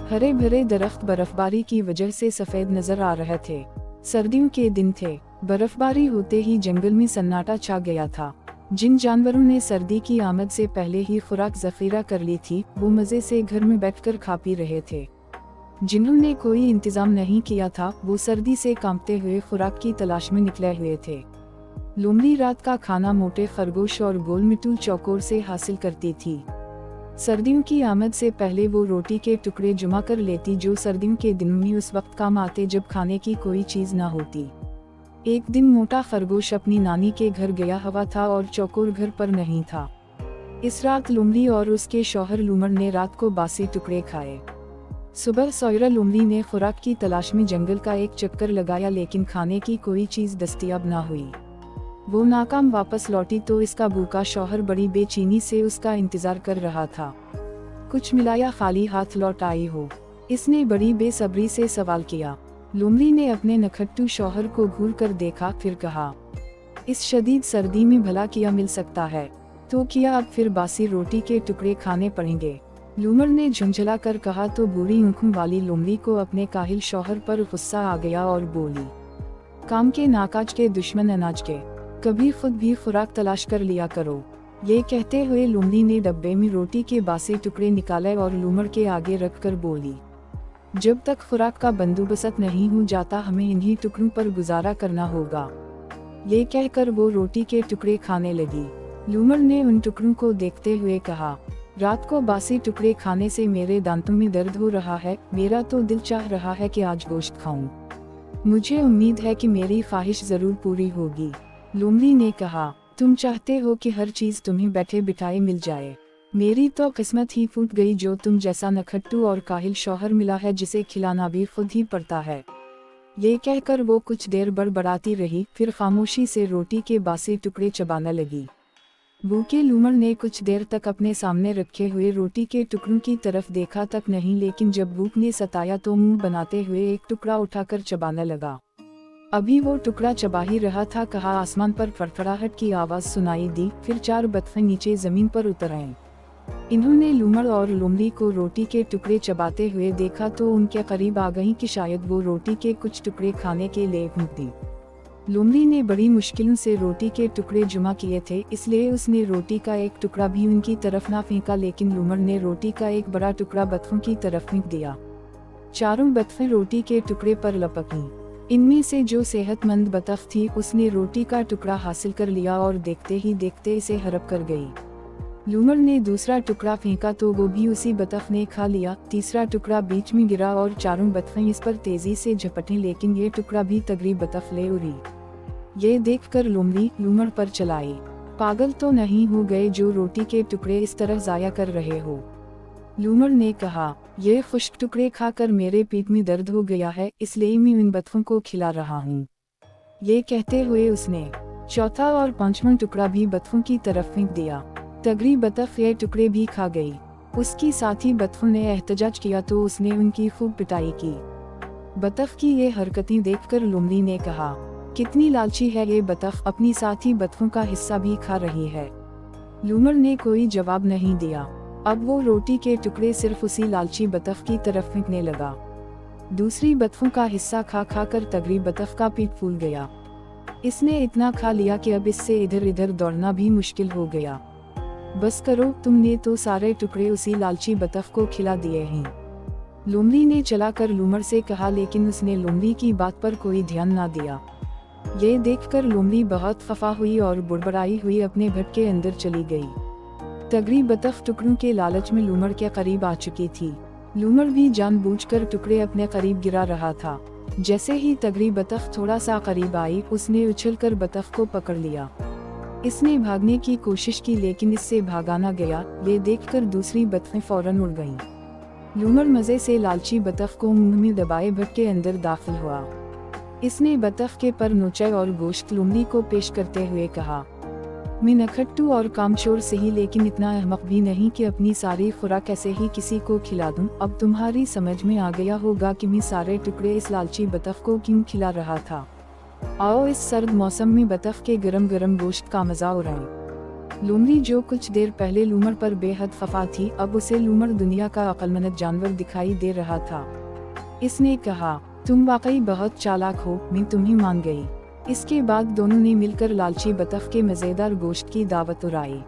हरे भरे दरख्त बर्फबारी की वजह से सफेद नजर आ रहे थे। सर्दियों के दिन थे। बर्फबारी होते ही जंगल में सन्नाटा छा गया था। जिन जानवरों ने सर्दी की आमद से पहले ही खुराक जखीरा कर ली थी, वो मजे से घर में बैठकर खा पी रहे थे। जिन्होंने कोई इंतजाम नहीं किया था, वो सर्दी से कांपते हुए खुराक की तलाश में निकले हुए थे। लोमड़ी रात का खाना मोटे खरगोश और गोल मिट्टू चौकोर से हासिल करती थी। सर्दियों की आमद से पहले वो रोटी के टुकड़े जमा कर लेती, जो सर्दियों के दिनों में उस वक्त काम आते जब खाने की कोई चीज ना होती। एक दिन मोटा खरगोश अपनी नानी के घर गया हुआ था और चौकोर घर पर नहीं था। इस रात लोमड़ी और उसके शौहर लूमड़ ने रात को बासी टुकड़े खाए। सुबह सौयरा लोमड़ी ने खुराक की तलाश में जंगल का एक चक्कर लगाया, लेकिन खाने की कोई चीज दस्तयाब ना हुई। वो नाकाम वापस लौटी तो इसका भूखा शौहर बड़ी बेचैनी से उसका इंतजार कर रहा था। कुछ मिलाया खाली हाथ लौट आई हो? इसने बड़ी बेसब्री से सवाल किया। लोमड़ी ने अपने नखट्टू शौहर को घूर कर देखा, फिर कहा, इस शदीद सर्दी में भला किया मिल सकता है तो किया, अब फिर बासी रोटी के टुकड़े खाने पड़ेंगे। लूमड़ ने झुंझला कर कहा तो बूढ़ी आंखों वाली लोमड़ी को अपने काहिल शौहर पर गुस्सा आ गया और बोली, काम के नाकाज के दुश्मन अनाज के, कभी खुद भी खुराक तलाश कर लिया करो। ये कहते हुए लोमड़ी ने डब्बे में रोटी के बासी टुकड़े निकाले और लूमड़ के आगे रखकर बोली, जब तक खुराक का बंदोबस्त नहीं हो जाता, हमें इन्हीं टुकड़ों पर गुजारा करना होगा। ये कहकर वो रोटी के टुकड़े खाने लगी। लूमड़ ने उन टुकड़ों को देखते हुए कहा, रात को बासी टुकड़े खाने से मेरे दांतों में दर्द हो रहा है। मेरा तो दिल चाह रहा है कि आज गोश्त खाऊं। मुझे उम्मीद है कि मेरी ख्वाहिश जरूर पूरी होगी। लोमड़ी ने कहा, तुम चाहते हो कि हर चीज तुम्हें बैठे बिठाए मिल जाए। मेरी तो किस्मत ही फूट गई, जो तुम जैसा नखट्टू और काहिल शौहर मिला है, जिसे खिलाना भी खुद ही पड़ता है। ये कहकर वो कुछ देर बड़बड़ाती रही, फिर खामोशी से रोटी के बासी टुकड़े चबाने लगी। भूखे लूमड़ ने कुछ देर तक अपने सामने रखे हुए रोटी के टुकड़ों की तरफ देखा तक नहीं, लेकिन जब भूख ने सताया तो मुंह बनाते हुए एक टुकड़ा उठाकर चबाने लगा। अभी वो टुकड़ा चबा ही रहा था, कहा आसमान पर फड़फड़ाहट की आवाज सुनाई दी, फिर 4 बतखें नीचे जमीन पर उतर आईं। इन्होंने लूमड़ और लोमड़ी को रोटी के टुकड़े चबाते हुए देखा तो उनके करीब आ गईं कि शायद वो रोटी के कुछ टुकड़े खाने के लिए फूंक दी। लोमड़ी ने बड़ी मुश्किलों से रोटी के टुकड़े जमा किए थे, इसलिए उसने रोटी का एक टुकड़ा भी उनकी तरफ ना फेंका, लेकिन लूमड़ ने रोटी का एक बड़ा टुकड़ा बतखों की तरफ फेंक दिया। चारों बतखें रोटी के टुकड़े पर लपकीं। इनमें से जो सेहतमंद बतख थी, उसने रोटी का टुकड़ा हासिल कर लिया और देखते ही देखते इसे हड़प कर गई। लूमड़ ने दूसरा टुकड़ा फेंका तो वो भी उसी बतख ने खा लिया। तीसरा टुकड़ा बीच में गिरा और चारों बतखें इस पर तेजी से झपटीं, लेकिन ये टुकड़ा भी तगड़ी बतख ले उड़ी। ये देखकर लोमड़ी लूमड़ पर चलाई, पागल तो नहीं हो गए जो रोटी के टुकड़े इस तरह जाया कर रहे हो? लूमड़ ने कहा, ये खुश्क टुकड़े खाकर मेरे पेट में दर्द हो गया है, इसलिए मैं इन बतखों को खिला रहा हूँ। ये कहते हुए उसने चौथा और 5वां टुकड़ा भी बतखों की तरफ फेंक दिया। तगड़ी बतख ये टुकड़े भी खा गई। उसकी साथी बतखों ने एहतजाज किया तो उसने उनकी खूब पिटाई की। बतख की ये हरकतें देखकर लोमड़ी ने कहा, कितनी लालची है ये बतख, अपनी साथी बतखों का हिस्सा भी खा रही है। लूमड़ ने कोई जवाब नहीं दिया। अब वो रोटी के टुकड़े सिर्फ उसी लालची बतख की तरफ फेंकने लगा। दूसरी बतखों का हिस्सा खा खा कर तगड़ी बतख का पेट फूल गया। इसने इतना खा लिया कि अब इससे इधर इधर दौड़ना भी मुश्किल हो गया। बस करो, तुमने तो सारे टुकड़े उसी लालची बतख को खिला दिए हैं। लोमड़ी ने चलाकर लूमड़ से कहा, लेकिन उसने लोमड़ी की बात पर कोई ध्यान ना दिया। ये देखकर लोमड़ी बहुत खफा हुई और बुड़बड़ाई हुई अपने भट के अंदर चली गई। तगड़ी बतख टुकड़ों के लालच में लूमड़ के करीब आ चुकी थी। लूमड़ भी जानबूझकर टुकड़े अपने करीब गिरा रहा था। जैसे ही तगड़ी बतख थोड़ा सा करीब आई, उसने उछलकर बतख को पकड़ लिया। इसने भागने की कोशिश की, लेकिन इससे भागा न गया। ये देखकर दूसरी बतखें फौरन उड़ गईं। लूमड़ मजे से लालची बतख को मुंह में दबाए भट के अंदर दाखिल हुआ। इसने बतख के पर नोचे और गोश्त लोमड़ी को पेश करते हुए कहा, मैं नखट्टू और कामचोर सही, लेकिन इतना अहमक भी नहीं कि अपनी सारी खुराक ऐसे ही किसी को खिला दूं। अब तुम्हारी समझ में आ गया होगा कि मैं सारे टुकड़े इस लालची बतख को क्यों खिला रहा था। आओ इस सर्द मौसम में बतख के गरम गरम गोश्त का मजा उड़ाएं। लोमड़ी जो कुछ देर पहले लूमड़ पर बेहद खफा थी, अब उसे लूमड़ दुनिया का अक्लमंद जानवर दिखाई दे रहा था। इसने कहा, तुम वाकई बहुत चालाक हो, मैं तुम्हें मान गई। इसके बाद दोनों ने मिलकर लालची बतख के मज़ेदार गोश्त की दावत उड़ाई।